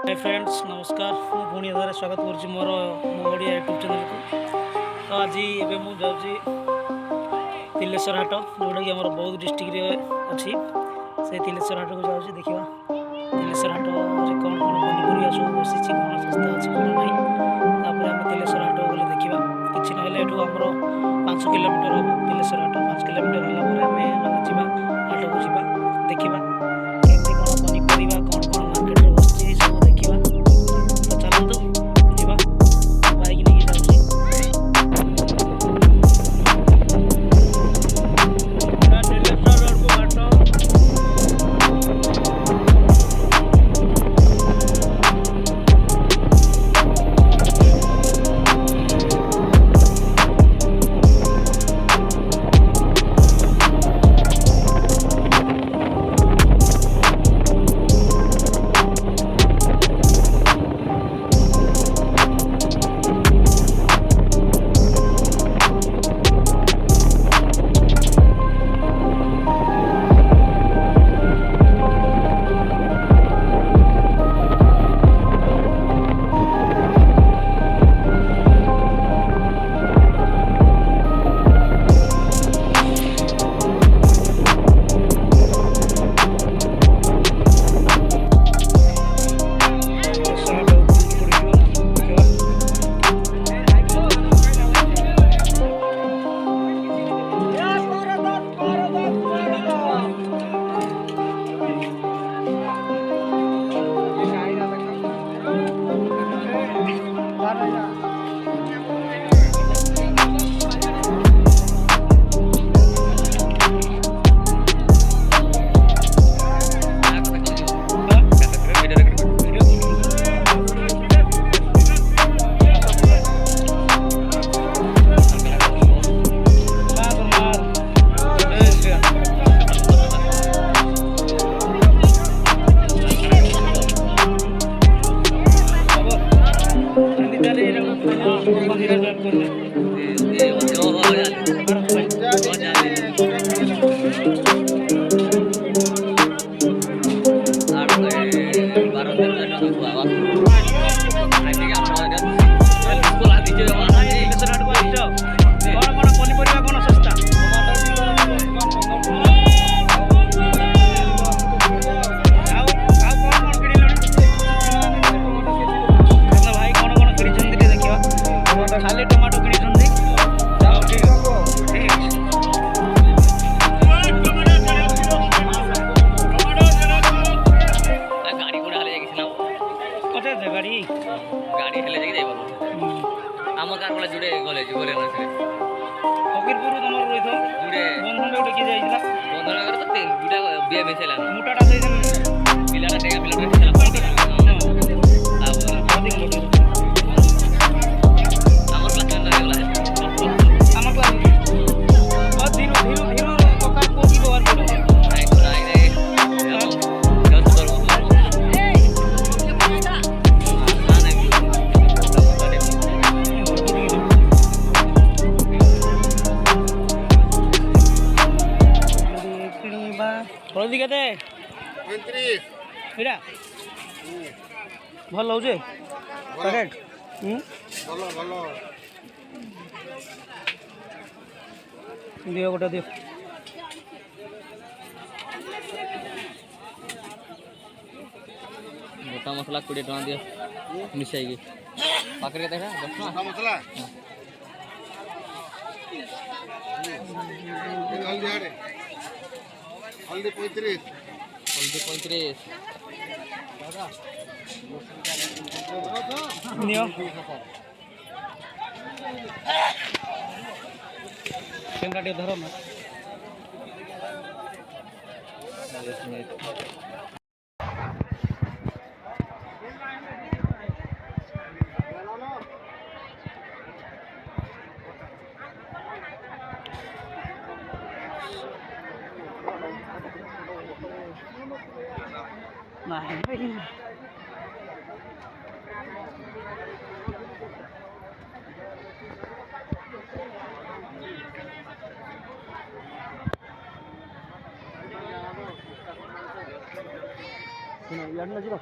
Hi friends नमस्कार मु पुणी आधार स्वागत कर मोर मो ओडिया यूट्यूब चैनल को। तो आज एवं मुझे तिलेश्वर हाट जोटा कि आम बौद्ध डिस्ट्रिक्ट अच्छी से तिलेश्वर हाट को जाऊँगी देखा तिलेश्वर हाट में कौन कौन पनीपरिया सब बसी कौन सस्ता अच्छी कौन ना आम तिलेश्वर हाट गले देखा कि ना आमर 5 किलोमीटर हम तिलेश्वर हाट 5 किलोमीटर है आम जावा हाट को जावा देखा केमती कौन पनीपरिया कौन कौन मार्केट में बस सब देखा तो चलतु जावा बाइक नहीं जाऊँगी। खाली टमाटो किनी जाओ ठीक गाड़ी को डाले जाके सुनाओ कते जे गाड़ी हेले जाके जाइबो आम कार वाला जुड़े गले ना से फकीरपुर तमर रहितो जुड़े बंधन उठे की जाइला बंधन कर तो दुटा बिया बेचला मुटाटा दे पिलाटा टेगा पिलाटा खेला हल्दी केते 35 एटा भल होजे पैकेट भलो भलो दियो गोटा दियो गोटा मसला 20 टका दियो मिसाई के पाकरे देखा गोटा मसला हल्दी आड़े हल्दी 35 नियो कैमरा टे धरो ना नहीं Ini yang lagi loh.